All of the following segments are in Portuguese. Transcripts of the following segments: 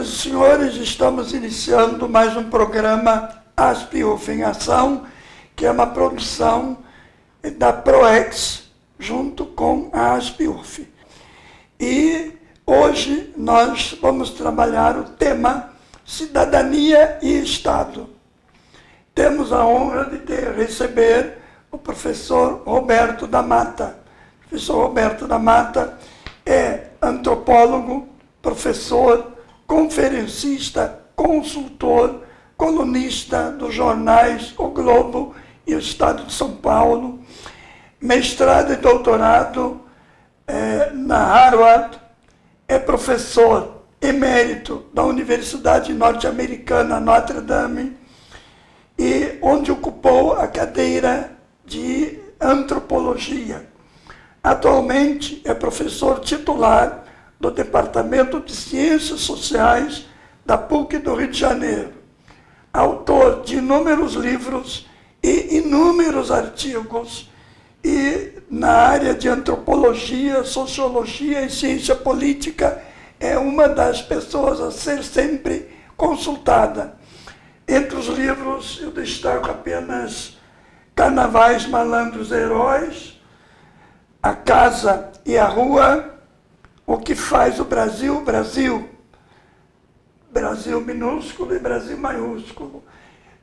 Senhoras e senhores, estamos iniciando mais um programa ASP-UF em Ação, que é uma produção da PROEX, junto com a ASP-UF. E hoje nós vamos trabalhar o tema Cidadania e Estado. Temos a honra de receber o professor Roberto da Mata. O professor Roberto da Mata é antropólogo, professor, conferencista, consultor, colunista dos jornais O Globo e o Estado de São Paulo, mestrado e doutorado na Harvard, é professor emérito da Universidade Norte-Americana Notre Dame, e onde ocupou a cadeira de antropologia. Atualmente é professor titular do Departamento de Ciências Sociais da PUC do Rio de Janeiro. Autor de inúmeros livros e inúmeros artigos e na área de antropologia, sociologia e ciência política é uma das pessoas a ser sempre consultada. Entre os livros eu destaco apenas Carnavais, Malandros, Heróis, A Casa e a Rua, O que faz o Brasil, Brasil, Brasil minúsculo e Brasil maiúsculo.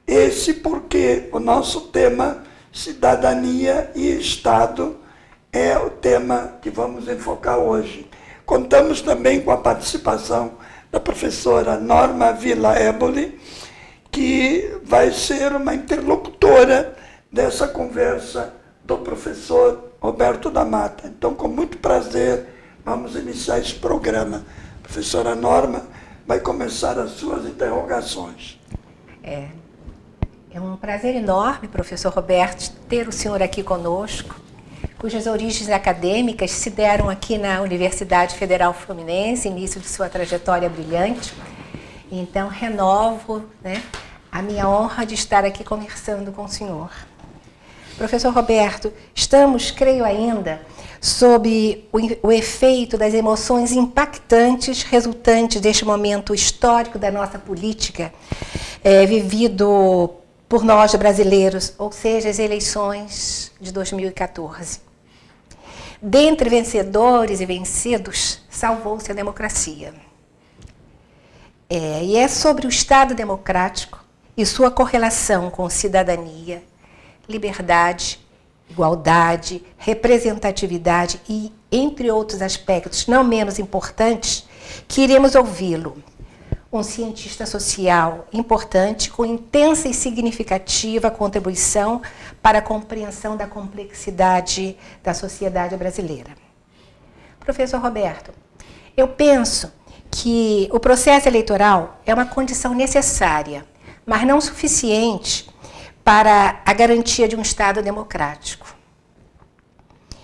Esse porque o nosso tema, Cidadania e Estado, é o tema que vamos enfocar hoje. Contamos também com a participação da professora Norma Villa Eboli, que vai ser uma interlocutora dessa conversa do professor Roberto da Mata. Então, com muito prazer, vamos iniciar esse programa. A professora Norma vai começar as suas interrogações. É um prazer enorme, professor Roberto, ter o senhor aqui conosco, cujas origens acadêmicas se deram aqui na Universidade Federal Fluminense, início de sua trajetória brilhante. Então, renovo, a minha honra de estar aqui conversando com o senhor. Professor Roberto, estamos, creio ainda, sob o efeito das emoções impactantes resultantes deste momento histórico da nossa política, vivido por nós brasileiros, ou seja, as eleições de 2014. Dentre vencedores e vencidos, salvou-se a democracia. E é sobre o Estado democrático e sua correlação com cidadania, liberdade, igualdade, representatividade e, entre outros aspectos não menos importantes, que iremos ouvi-lo. Um cientista social importante, com intensa e significativa contribuição para a compreensão da complexidade da sociedade brasileira. Professor Roberto, eu penso que o processo eleitoral é uma condição necessária, mas não suficiente para a garantia de um Estado democrático.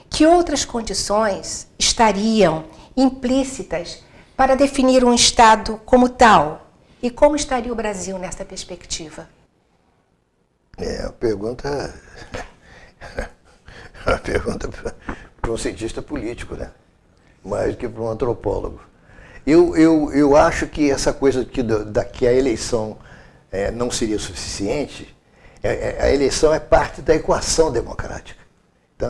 Que outras condições estariam implícitas para definir um Estado como tal? E como estaria o Brasil nessa perspectiva? É uma pergunta para um cientista político, mais do que para um antropólogo. Eu acho que essa coisa que a eleição não seria suficiente, a eleição é parte da equação democrática. Então,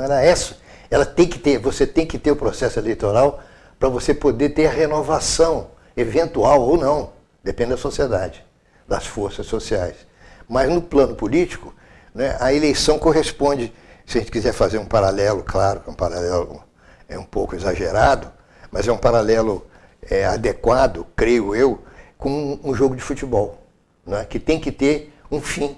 você tem que ter o processo eleitoral para você poder ter a renovação, eventual ou não, depende da sociedade, das forças sociais. Mas no plano político, a eleição corresponde, se a gente quiser fazer um paralelo, claro que um paralelo é um pouco exagerado, mas é um paralelo adequado, creio eu, com um jogo de futebol, que tem que ter um fim.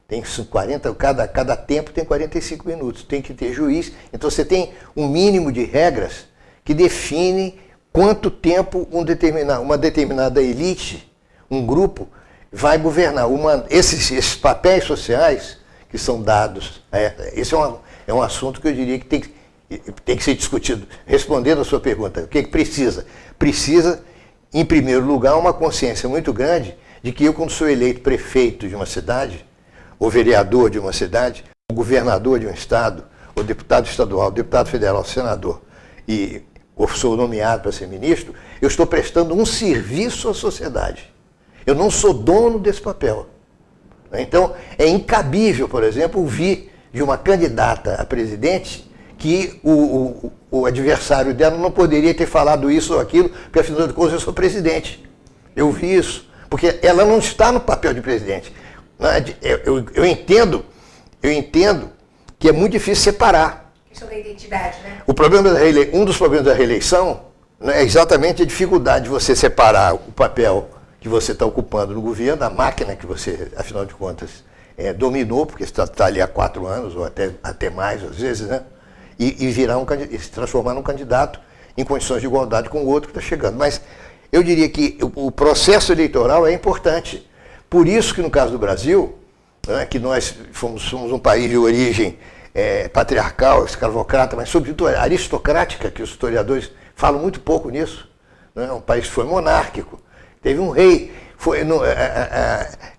Tem 40, cada tempo tem 45 minutos, tem que ter juiz. Então você tem um mínimo de regras que define quanto tempo uma determinada elite, um grupo, vai governar. Esses papéis sociais que são dados, esse é um assunto que eu diria que tem que ser discutido. Respondendo a sua pergunta, o que precisa? Precisa, em primeiro lugar, uma consciência muito grande de que eu, quando sou eleito prefeito de uma cidade, ou vereador de uma cidade, ou governador de um estado, ou deputado estadual, deputado federal, senador, e ou sou nomeado para ser ministro, eu estou prestando um serviço à sociedade. Eu não sou dono desse papel. Então, é incabível, por exemplo, ouvir de uma candidata a presidente que o adversário dela não poderia ter falado isso ou aquilo, porque afinal de contas eu sou presidente. Eu vi isso, porque ela não está no papel de presidente. Eu entendo que é muito difícil separar. Sobre a identidade, né? Um dos problemas da reeleição, né, é exatamente a dificuldade de você separar o papel que você está ocupando no governo, a máquina que você, afinal de contas, dominou, porque você está ali há 4 anos, ou até mais, às vezes, né? E se transformar num candidato em condições de igualdade com o outro que está chegando. Mas eu diria que o processo eleitoral é importante. Por isso que no caso do Brasil, né, que nós somos um país de origem patriarcal, escravocrata, mas sobretudo aristocrática, que os historiadores falam muito pouco nisso, né? Um país que foi monárquico. Teve um rei,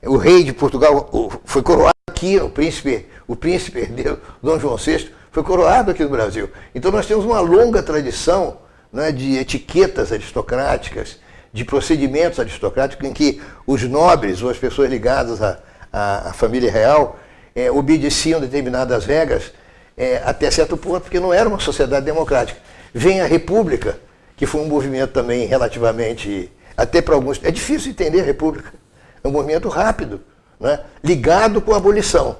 o rei de Portugal foi coroado aqui, o príncipe herdeiro, Dom João VI, foi coroado aqui no Brasil. Então nós temos uma longa tradição, né, de etiquetas aristocráticas, de procedimentos aristocráticos em que os nobres ou as pessoas ligadas à família real obedeciam determinadas regras até certo ponto, porque não era uma sociedade democrática. Vem a República, que foi um movimento também relativamente... Até para alguns, é difícil entender a República. É um movimento rápido, né? Ligado com a abolição.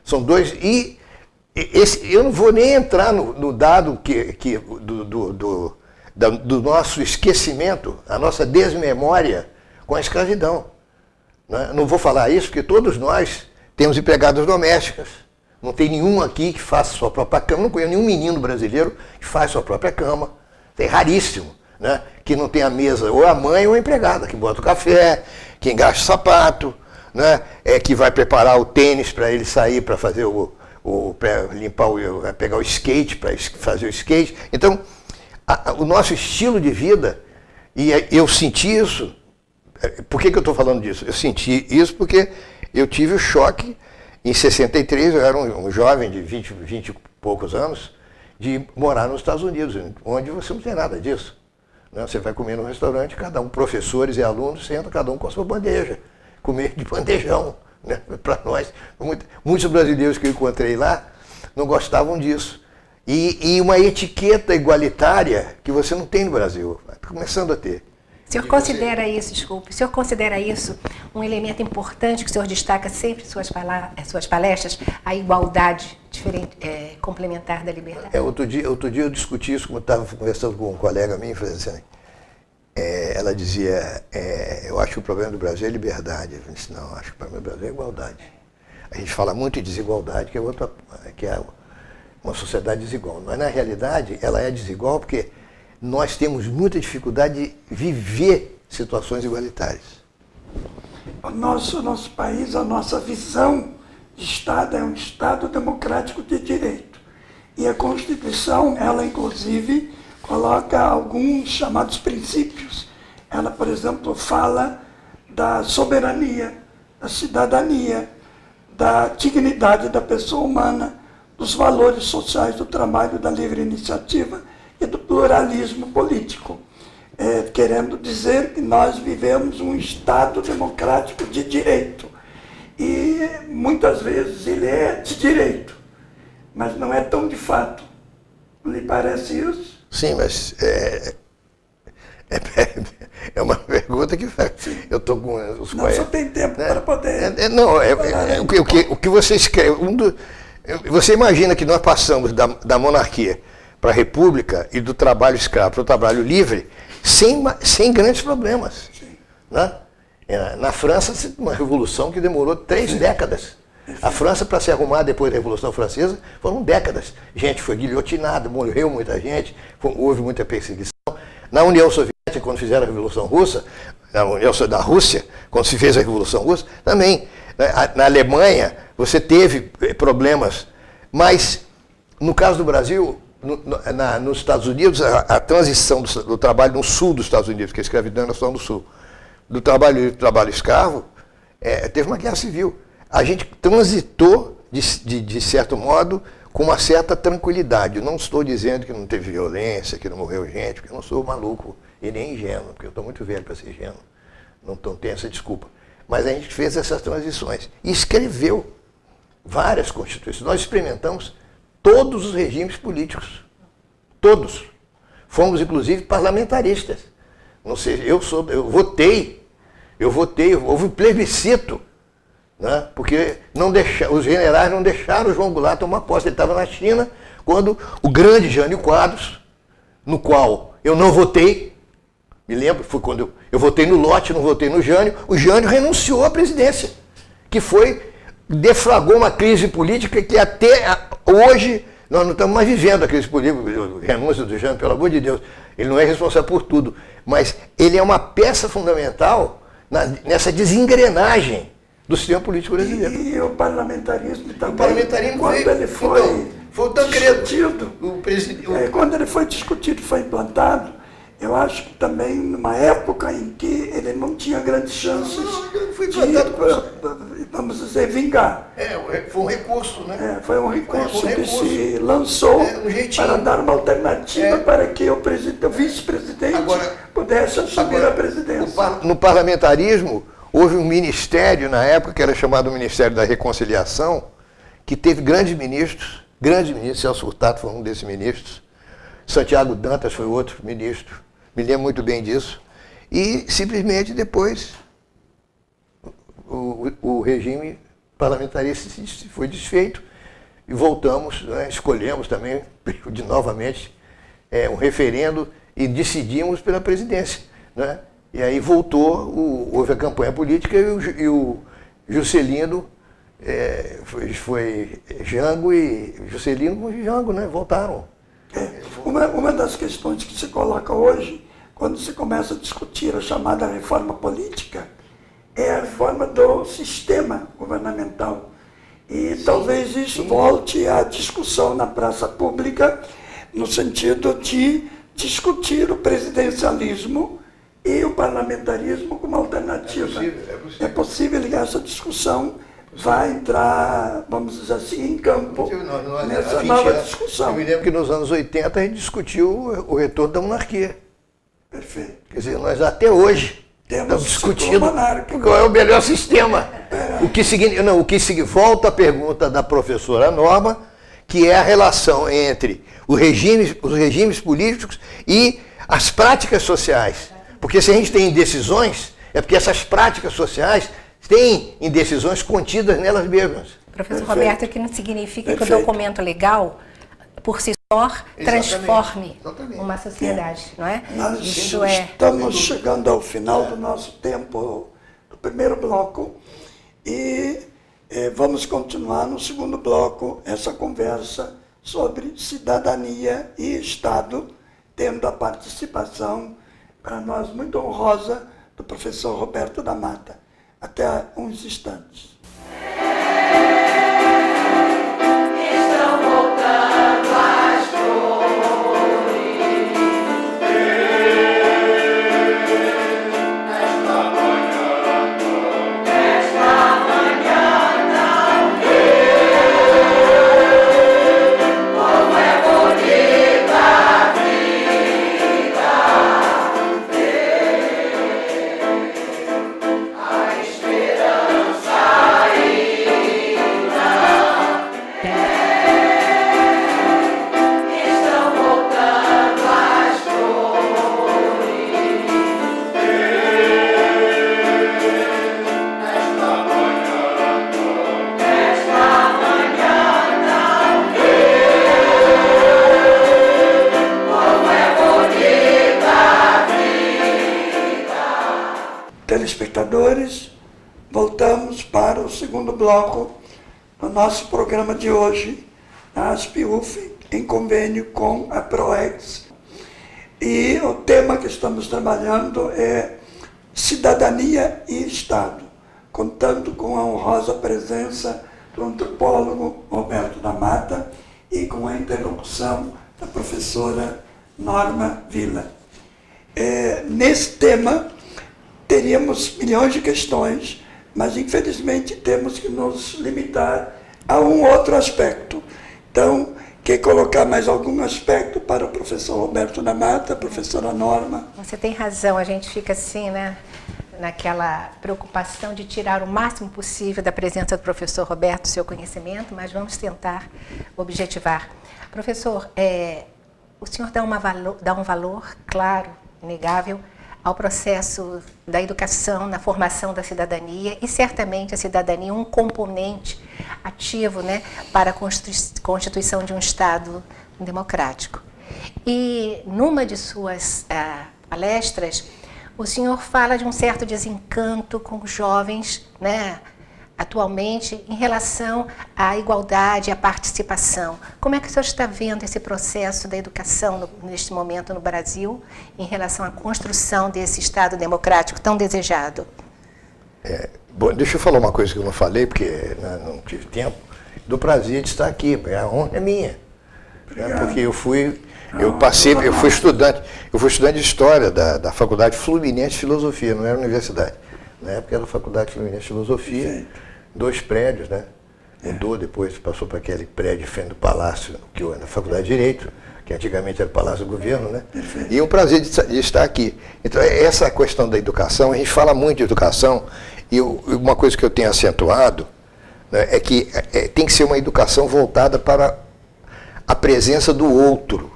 São dois. Eu não vou nem entrar no dado do nosso esquecimento, a nossa desmemória com a escravidão. Né? Não vou falar isso porque todos nós temos empregadas domésticas. Não tem nenhum aqui que faça sua própria cama. Não conheço nenhum menino brasileiro que faz sua própria cama. É raríssimo. Né, que não tem a mesa, ou a mãe ou a empregada, que bota o café, que engaixa o sapato, né, que vai preparar o tênis para ele sair para fazer pegar o skate, para fazer o skate. Então, o nosso estilo de vida, e eu senti isso. Por que eu estou falando disso? Eu senti isso porque eu tive o choque em 63, eu era um jovem de 20 e poucos anos, de morar nos Estados Unidos, onde você não tem nada disso. Você vai comer no restaurante, cada um, professores e alunos, senta cada um com a sua bandeja, comer de bandejão. Né? Para nós, muitos brasileiros que eu encontrei lá não gostavam disso. E uma etiqueta igualitária que você não tem no Brasil, está começando a ter. O senhor considera isso um elemento importante que o senhor destaca sempre em suas palestras, a igualdade complementar da liberdade? Outro dia eu discuti isso, como eu estava conversando com um colega meu, assim, ela dizia, eu acho que o problema do Brasil é liberdade. Eu disse, não, acho que o problema do Brasil é igualdade. A gente fala muito em desigualdade, que é uma sociedade desigual. Mas, na realidade, ela é desigual porque nós temos muita dificuldade de viver situações igualitárias. O nosso país, a nossa visão de Estado é um Estado democrático de direito. E a Constituição, ela inclusive coloca alguns chamados princípios. Ela, por exemplo, fala da soberania, da cidadania, da dignidade da pessoa humana, dos valores sociais do trabalho, da livre iniciativa e do pluralismo político, querendo dizer que nós vivemos um Estado democrático de direito. E muitas vezes ele é de direito, mas não é tão de fato. Não lhe parece isso? Sim, mas é uma pergunta que eu estou com os Não, só tem tempo para poder... O que você escreve... Você imagina que nós passamos da monarquia para a república e do trabalho escravo para o trabalho livre sem grandes problemas. Né? Na França, uma revolução que demorou 3 décadas. A França, para se arrumar depois da Revolução Francesa, foram décadas. Gente foi guilhotinada, morreu muita gente, houve muita perseguição. Na União Soviética, quando fizeram a Revolução Russa, da Rússia, quando se fez a Revolução Russa, também. Na Alemanha, você teve problemas, mas no caso do Brasil, nos Estados Unidos, a transição do trabalho no sul dos Estados Unidos, que a escravidão era só no sul, do trabalho escravo, teve uma guerra civil. A gente transitou, de certo modo, com uma certa tranquilidade. Eu não estou dizendo que não teve violência, que não morreu gente, porque eu não sou maluco e nem ingênuo, porque eu estou muito velho para ser ingênuo. Não tenho essa desculpa. Mas a gente fez essas transições e escreveu várias constituições. Nós experimentamos todos os regimes políticos. Todos. Fomos, inclusive, parlamentaristas. Não sei, eu votei, houve um plebiscito, né? Porque os generais não deixaram o João Goulart tomar posse. Ele estava na China quando o grande Jânio Quadros, no qual eu não votei, me lembro, foi quando eu votei no Lott, não votei no Jânio, o Jânio renunciou à presidência, que deflagrou uma crise política que até hoje nós não estamos mais vivendo a crise política, a renúncia do Jânio, pelo amor de Deus. Ele não é responsável por tudo, mas ele é uma peça fundamental nessa desengrenagem do sistema político brasileiro. E o parlamentarismo também. O parlamentarismo quando ele foi o Tancredo, discutido, quando ele foi discutido, foi implantado, eu acho que também numa época em que ele não tinha grandes chances de, vamos dizer, vingar. Foi um recurso, né? Foi um recurso que se lançou para dar uma alternativa para que o vice-presidente pudesse assumir a presidência. No parlamentarismo, houve um ministério na época, que era chamado Ministério da Reconciliação, que teve grandes ministros, Celso Furtado foi um desses ministros, Santiago Dantas foi outro ministro, me lembro muito bem disso, e simplesmente depois o regime parlamentarista foi desfeito e voltamos, né, escolhemos também novamente um referendo e decidimos pela presidência, né? E aí houve a campanha política e o Juscelino foi Jango e Juscelino e Jango, né, voltaram. Uma das questões que se coloca hoje, quando se começa a discutir a chamada reforma política, é a reforma do sistema governamental. E talvez isso volte à discussão na praça pública, no sentido de discutir o presidencialismo e o parlamentarismo como alternativa. É possível que essa discussão vai entrar, vamos dizer assim, em campo nessa nova discussão. Eu me lembro que nos anos 80 a gente discutiu o retorno da monarquia. Perfeito. Quer dizer, nós até hoje estamos discutindo qual é o melhor sistema. Volta a pergunta da professora Norma, que é a relação entre os regimes políticos e as práticas sociais. Porque se a gente tem indecisões, é porque essas práticas sociais têm indecisões contidas nelas mesmas. Professor Roberto, que não significa que o documento legal, por si só, transforme uma sociedade, não é? Nós estamos chegando ao final do nosso tempo, do primeiro bloco, e vamos continuar no segundo bloco essa conversa sobre cidadania e Estado, tendo a participação, para nós muito honrosa, do professor Roberto da Mata. Até uns instantes. Telespectadores, voltamos para o segundo bloco do nosso programa de hoje, a ASP-UF, em convênio com a PROEX. E o tema que estamos trabalhando é cidadania e Estado, contando com a honrosa presença do antropólogo Roberto da Mata e com a interlocução da professora Norma Villa. Nesse tema, teríamos milhões de questões, mas infelizmente temos que nos limitar a um outro aspecto. Então, quer colocar mais algum aspecto para o professor Roberto da Mata, professora Norma? Você tem razão, a gente fica assim, né, naquela preocupação de tirar o máximo possível da presença do professor Roberto, seu conhecimento, mas vamos tentar objetivar. Professor, o senhor dá um valor claro, inegável, ao processo da educação, na formação da cidadania, e certamente a cidadania é um componente ativo, né, para a constituição de um Estado democrático. E numa de suas palestras, o senhor fala de um certo desencanto com os jovens, né, atualmente, em relação à igualdade e à participação. Como é que o senhor está vendo esse processo da educação neste momento no Brasil, em relação à construção desse Estado democrático tão desejado? Bom, deixa eu falar uma coisa que eu não falei, porque não tive tempo. Do prazer de estar aqui, a honra é minha. Porque eu fui estudante de História da Faculdade Fluminense de Filosofia, não era universidade. Na época era a Faculdade Fluminense de Filosofia. Perfeito. 2 prédios, né? Mudou depois, passou para aquele prédio em frente do Palácio, que era a Faculdade de Direito, que antigamente era o Palácio do Governo, né? Perfeito. E é um prazer de estar aqui. Então, essa questão da educação, a gente fala muito de educação, e uma coisa que eu tenho acentuado, né, é que tem que ser uma educação voltada para a presença do outro,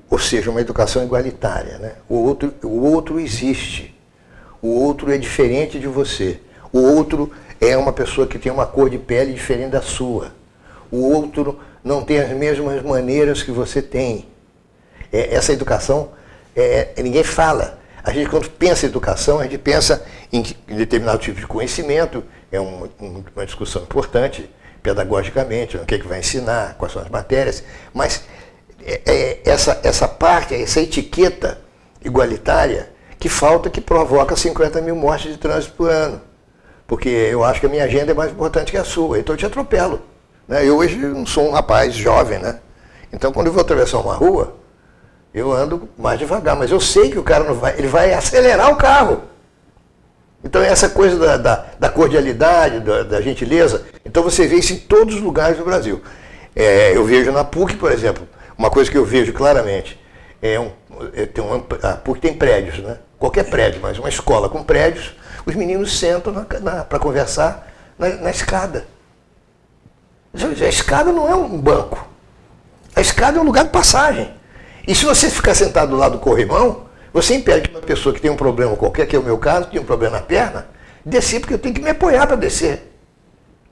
ou seja, uma educação igualitária, né? O outro existe, o outro é diferente de você, o outro é uma pessoa que tem uma cor de pele diferente da sua. O outro não tem as mesmas maneiras que você tem. Essa educação, ninguém fala. A gente, quando pensa em educação, a gente pensa em determinado tipo de conhecimento, é uma discussão importante, pedagogicamente, o que vai ensinar, quais são as matérias, mas essa parte, essa etiqueta igualitária que falta, que provoca 50 mil mortes de trânsito por ano. Porque eu acho que a minha agenda é mais importante que a sua, então eu te atropelo. Né? Eu hoje não sou um rapaz jovem, né? Então quando eu vou atravessar uma rua, eu ando mais devagar, mas eu sei que o cara não vai, ele vai acelerar o carro. Então essa coisa da cordialidade, da gentileza, então você vê isso em todos os lugares do Brasil. Eu vejo na PUC, por exemplo, uma coisa que eu vejo claramente, a PUC tem prédios, né? Qualquer prédio, mas uma escola com prédios, os meninos sentam para conversar na escada. A escada não é um banco. A escada é um lugar de passagem. E se você ficar sentado do lado do corrimão, você impede que uma pessoa que tem um problema qualquer, que é o meu caso, tem um problema na perna, descer, porque eu tenho que me apoiar para descer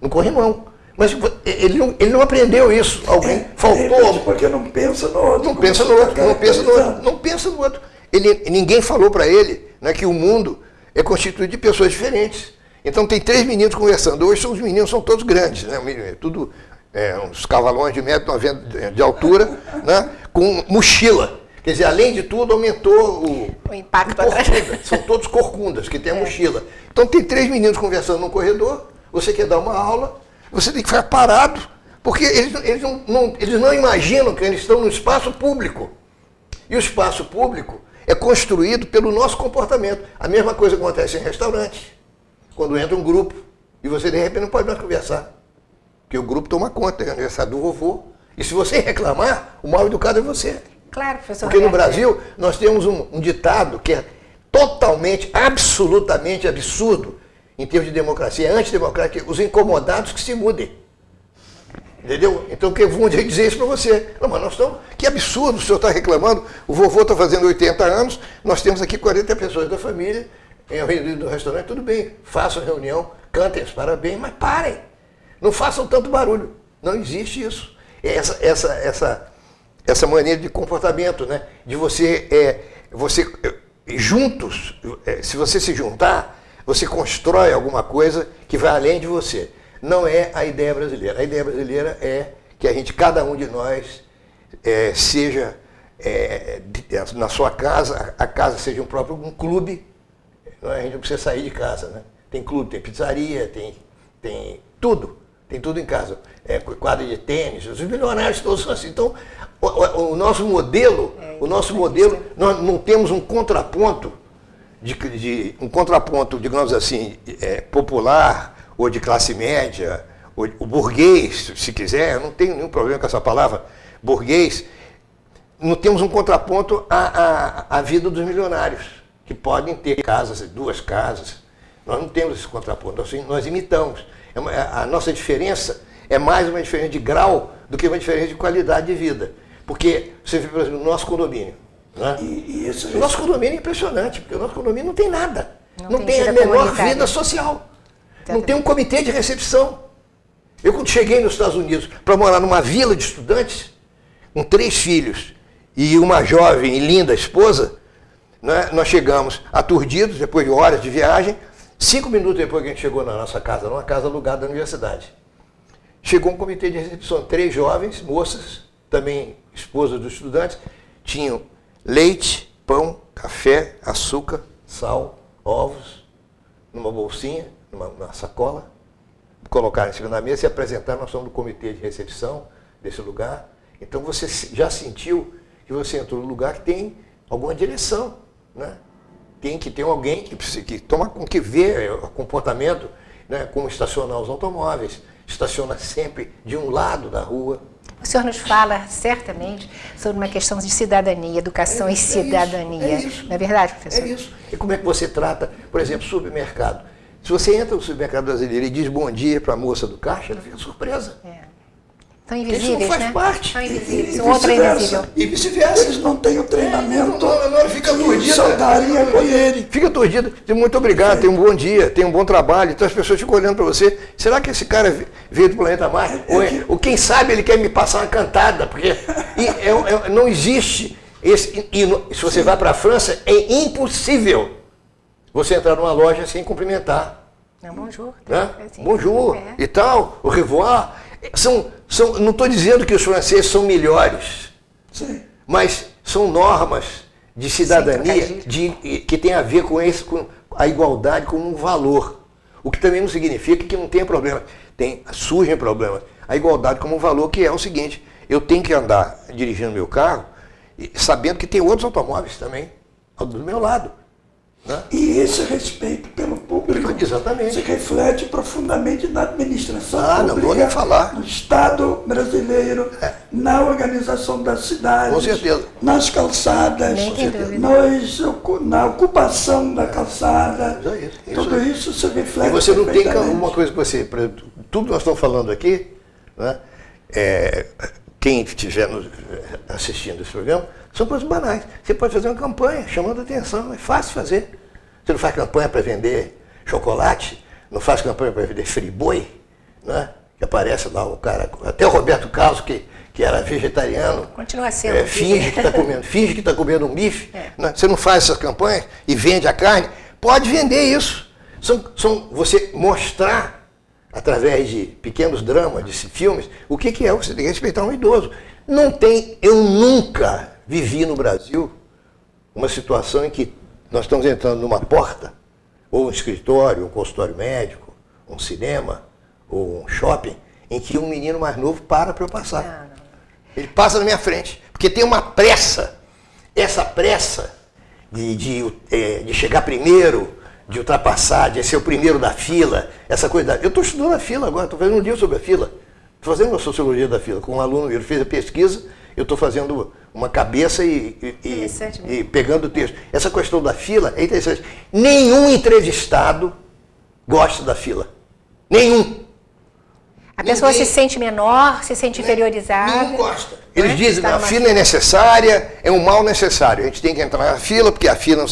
no corrimão. Mas ele não aprendeu isso. Alguém faltou. Porque não pensa no outro. Não pensa no outro. Ninguém falou para ele, né, que o mundo é constituído de pessoas diferentes. Então tem 3 meninos conversando. Hoje os meninos são todos grandes, né? Tudo uns cavalões de 1,90 m de altura, né? Com mochila. Quer dizer, além de tudo, aumentou o impacto. São todos corcundas, que tem a mochila. Então tem 3 meninos conversando no corredor, você quer dar uma aula, você tem que ficar parado, porque eles não imaginam que eles estão no espaço público. E o espaço público é construído pelo nosso comportamento. A mesma coisa acontece em restaurantes. Quando entra um grupo e você de repente não pode mais conversar. Porque o grupo toma conta, é o aniversário do vovô. E se você reclamar, o mal educado é você. Claro, professor. Porque no Brasil nós temos um ditado que é totalmente, absolutamente absurdo em termos de democracia, é antidemocrático, os incomodados que se mudem. Entendeu? Então eu vou dizer isso para você. Não, mas nós estamos... Que absurdo, o senhor está reclamando, o vovô está fazendo 80 anos, nós temos aqui 40 pessoas da família, em reunião do restaurante, tudo bem, façam reunião, cantem os parabéns, mas parem. Não façam tanto barulho. Não existe isso. Essa maneira de comportamento, né? De você juntos, se você se juntar, você constrói alguma coisa que vai além de você. Não é a ideia brasileira. A ideia brasileira é que cada um de nós, seja na sua casa, a casa seja um clube. Não é? A gente não precisa sair de casa, né? Tem clube, tem pizzaria, tem tudo. Tem tudo em casa. Quadra de tênis, os milionários todos são assim. Então, o nosso modelo, nós não temos um contraponto, digamos assim, popular, ou de classe média, o burguês, se quiser, eu não tenho nenhum problema com essa palavra, burguês, não temos um contraponto à vida dos milionários, que podem ter casas, 2 casas. Nós não temos esse contraponto, nós imitamos. A nossa diferença é mais uma diferença de grau do que uma diferença de qualidade de vida. Porque você vê, por exemplo, no nosso condomínio. Né? O nosso condomínio é impressionante, porque o nosso condomínio não tem nada. Não tem a menor vida social. Não tem um comitê de recepção. Eu, quando cheguei nos Estados Unidos para morar numa vila de estudantes, com 3 filhos e uma jovem e linda esposa, né, nós chegamos aturdidos, depois de horas de viagem, 5 minutos depois que a gente chegou na nossa casa, numa casa alugada da universidade. Chegou um comitê de recepção, 3 jovens, moças, também esposas dos estudantes, tinham leite, pão, café, açúcar, sal, ovos, numa bolsinha, numa sacola, colocaram em cima da mesa e apresentaram, nós somos do comitê de recepção desse lugar. Então você já sentiu que você entrou num lugar que tem alguma direção, né? Tem que ter alguém que toma com que vê o comportamento, né? Como estacionar os automóveis, estaciona sempre de um lado da rua. O senhor nos fala certamente sobre uma questão de cidadania, educação e cidadania. É isso. Não é verdade, professor? É isso. E como é que você trata, por exemplo, supermercado? Se você entra no supermercado brasileiro e diz bom dia para a moça do caixa, ela fica surpresa. São Porque isso invisíveis, não faz né? parte. São invisíveis. E O outro é invisível. vice-versa. E vice-versa. Eles não têm o treinamento Fica que aturdida. saudaria poderem. Fica aturdido. Muito obrigado, tem um bom dia, tem um bom trabalho. Então as pessoas ficam olhando para você. Será que esse cara veio do planeta Marte? Ou quem sabe ele quer me passar uma cantada? Porque não existe. Se você vai para a França, é impossível você entrar numa loja sem cumprimentar. Não, bonjour. Né? Assim, Bonjour é. e tal, au revoir. Não estou dizendo que os franceses são melhores, Sim. mas são normas de cidadania trocadilho. que tem a ver com a igualdade como um valor. O que também não significa que não tenha problema. Surgem problemas. A igualdade como um valor, que é o seguinte: eu tenho que andar dirigindo meu carro sabendo que tem outros automóveis também do meu lado. Né? E esse respeito pelo público Exatamente. se reflete profundamente na administração Não pública, vou nem falar. no Estado brasileiro, na organização das cidades, Com certeza. nas calçadas, Nem tem dúvida. na ocupação da calçada. Isso. Tudo isso se reflete. E você não tem perfeitamente. uma coisa que você, por exemplo, tudo que nós estamos falando aqui, né, quem estiver assistindo esse programa, são coisas banais. Você pode fazer uma campanha chamando a atenção, é fácil fazer. Você não faz campanha para vender chocolate, não faz campanha para vender friboi, né? Que aparece lá o cara, até o Roberto Carlos, que era vegetariano, Continua sendo. finge que está comendo um bife. Né? Você não faz essas campanhas e vende a carne, pode vender isso. Você mostrar, através de pequenos dramas, de filmes, o que é. Você tem que respeitar um idoso. Eu nunca vivi no Brasil uma situação em que nós estamos entrando numa porta, ou um escritório, um consultório médico, um cinema, ou um shopping, em que um menino mais novo para eu passar. Não. Ele passa na minha frente, porque tem uma pressa. Essa pressa de chegar primeiro, de ultrapassar, de ser o primeiro da fila, essa coisa. Eu estou estudando a fila agora, estou fazendo um livro sobre a fila. Estou fazendo uma sociologia da fila. Com um aluno, ele fez a pesquisa, eu estou fazendo uma cabeça e pegando o texto. Essa questão da fila é interessante. Nenhum entrevistado gosta da fila. Nenhum. A pessoa se sente menor, se sente inferiorizada. Nenhum gosta. Eles Né? dizem que Está a numa fila é necessária, é um mal necessário. A gente tem que entrar na fila, porque a fila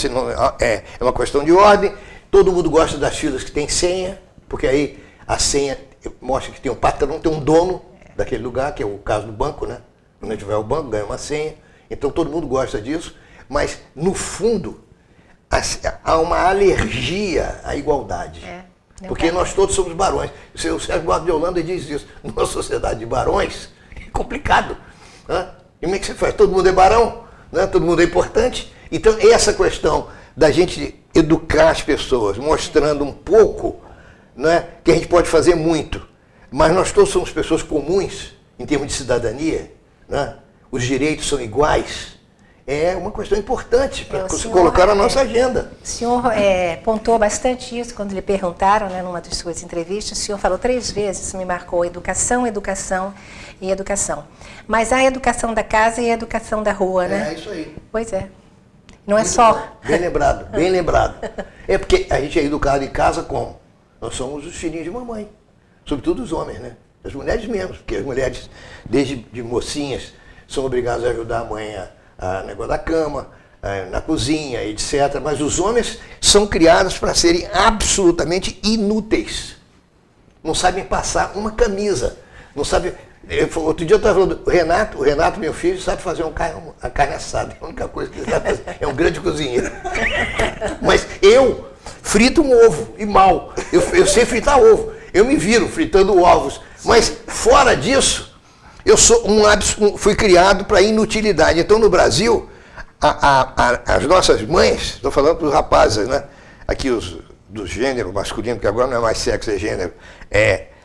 é uma questão de ordem. Todo mundo gosta das filas que tem senha, porque aí a senha mostra que tem um patrão, tem um dono daquele lugar, que é o caso do banco, né? Quando a gente vai ao banco, ganha uma senha. Então todo mundo gosta disso, mas no fundo há uma alergia à igualdade. Porque nós todos somos barões. O Sérgio Eduardo de Holanda diz isso. Numa sociedade de barões, é complicado. Né? E como é que você faz? Todo mundo é barão, né? Todo mundo é importante. Então essa questão da gente educar as pessoas, mostrando um pouco, né, que a gente pode fazer muito, mas nós todos somos pessoas comuns em termos de cidadania, né? Os direitos são iguais, é uma questão importante para o senhor, colocar na nossa agenda. O senhor pontuou bastante isso quando lhe perguntaram, né, numa das suas entrevistas. O senhor falou 3 vezes, isso me marcou: educação, educação e educação. Mas há a educação da casa e a educação da rua, né? É isso aí. Pois é. Não é Muito só... bom. Bem lembrado, bem lembrado. É porque a gente é educado em casa como? Nós somos os filhinhos de mamãe. Sobretudo os homens, né? As mulheres menos, porque as mulheres, desde de mocinhas, são obrigadas a ajudar a mãe a negócio da cama, na cozinha, etc. Mas os homens são criados para serem absolutamente inúteis. Não sabem passar uma camisa. Não sabem... Outro dia eu estava falando, o Renato, meu filho, sabe fazer uma carne assada. É a única coisa que ele sabe fazer. É um grande cozinheiro. Mas eu frito um ovo, e mal. Eu sei fritar ovo. Eu me viro fritando ovos. Mas fora disso, eu sou fui criado para inutilidade. Então no Brasil, as nossas mães, estou falando para os rapazes, né? Aqui do gênero masculino, porque agora não é mais sexo, é gênero.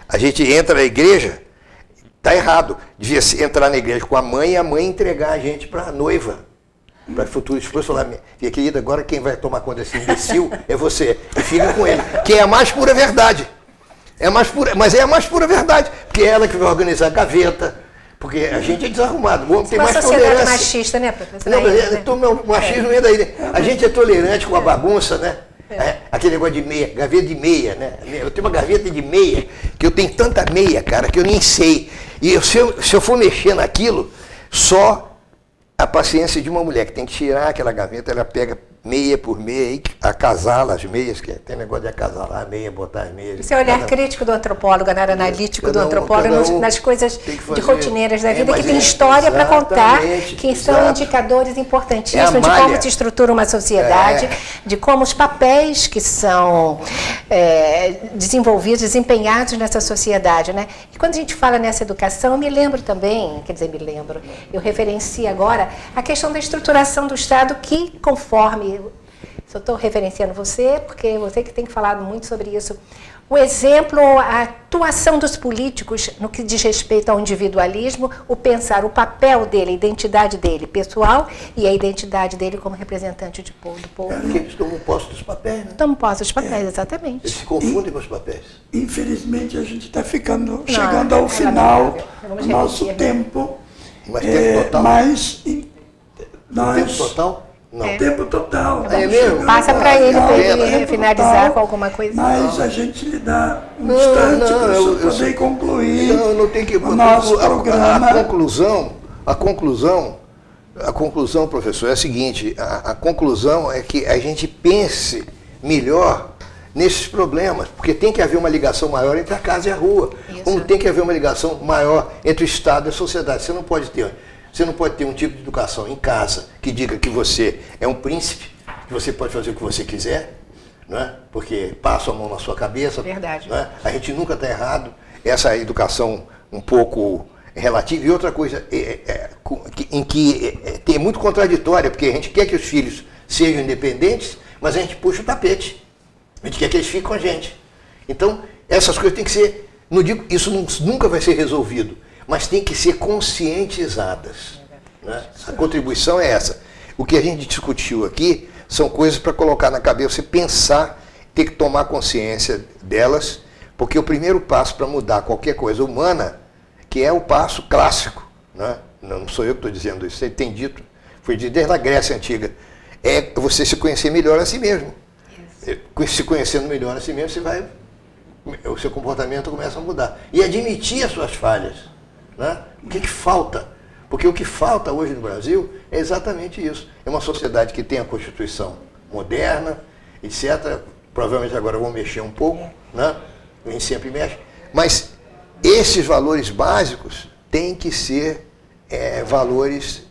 A gente entra na igreja. Está errado. Devia entrar na igreja com a mãe e a mãe entregar a gente para a noiva. Para a futura esposa falar: minha querida, agora quem vai tomar conta desse imbecil é você. E fica com ele. Que é a mais pura verdade. Mas é a mais pura verdade. Porque é ela que vai organizar a gaveta. Porque a gente é desarrumado. O homem tem mais tolerância. Uma sociedade machista, né, professor? Não, mas o machismo é daí. Né? A gente é tolerante com a bagunça, né? Aquele negócio de meia, gaveta de meia, né? Eu tenho uma gaveta de meia, que eu tenho tanta meia, cara, que eu nem sei. E se eu for mexer naquilo, só a paciência de uma mulher que tem que tirar aquela gaveta, ela pega meia por meia, e acasala as meias, que tem negócio de acasalar a meia, botar as meias. Esse é o olhar crítico do antropólogo, analítico do antropólogo, nas coisas de rotineiras da vida, que tem história para contar, que são indicadores importantíssimos de como se estrutura uma sociedade, de como os papéis que são desenvolvidos, desempenhados nessa sociedade, né? E quando a gente fala nessa educação, eu me lembro também, eu referencio agora a questão da estruturação do Estado que, conforme... Eu estou referenciando você, porque você que tem falado muito sobre isso. O exemplo, a atuação dos políticos no que diz respeito ao individualismo, o pensar o papel dele, a identidade dele pessoal e a identidade dele como representante do povo. Porque eles tomam posse dos papéis, né? Tomam posse dos papéis, exatamente. Eles se confundem com os papéis. Infelizmente, a gente está chegando ao final do nosso tempo. Mas tempo total? Tempo total? Não. Tempo total. É mesmo? Passa para ele finalizar com alguma coisa. Mas a gente lhe dá um instante para o senhor poder concluir o nosso programa. A conclusão, professor, é a seguinte: a conclusão é que a gente pense melhor nesses problemas, porque tem que haver uma ligação maior entre a casa e a rua. Isso. Como tem que haver uma ligação maior entre o Estado e a sociedade. Você não pode ter um tipo de educação em casa que diga que você é um príncipe, que você pode fazer o que você quiser, não é? Porque passa a mão na sua cabeça. Verdade. Não é? A gente nunca está errado. Essa educação um pouco relativa. E outra coisa, em que é muito contraditória, porque a gente quer que os filhos sejam independentes, mas a gente puxa o tapete. A gente quer que eles fiquem com a gente. Então, essas coisas têm que ser... Não digo, isso nunca vai ser resolvido, mas tem que ser conscientizadas. Né? A contribuição é essa. O que a gente discutiu aqui são coisas para colocar na cabeça, você pensar, ter que tomar consciência delas, porque o primeiro passo para mudar qualquer coisa humana, que é o passo clássico, né? Não sou eu que estou dizendo isso, você tem dito, foi dito desde a Grécia Antiga, é você se conhecer melhor a si mesmo. Isso. Se conhecendo melhor a si mesmo, o seu comportamento começa a mudar. E admitir as suas falhas. Né? O que falta? Porque o que falta hoje no Brasil é exatamente isso. É uma sociedade que tem a Constituição moderna, etc. Provavelmente agora vão mexer um pouco, né? A gente sempre mexe. Mas esses valores básicos têm que ser valores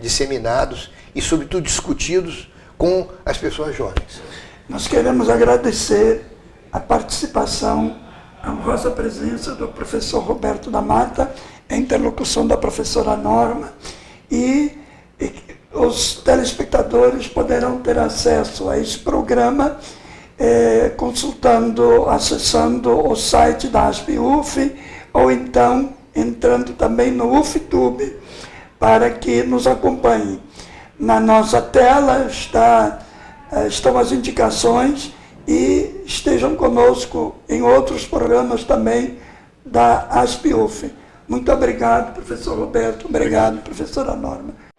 disseminados e, sobretudo, discutidos com as pessoas jovens. Nós queremos agradecer a participação, a honrosa presença do professor Roberto da Mata, a interlocução da professora Norma, e os telespectadores poderão ter acesso a esse programa acessando o site da ASP-UF, ou então entrando também no UFTube, para que nos acompanhem. na nossa tela estão as indicações, e estejam conosco em outros programas também da ASPIUF. Muito obrigado, professor Roberto. Obrigado, professora Norma.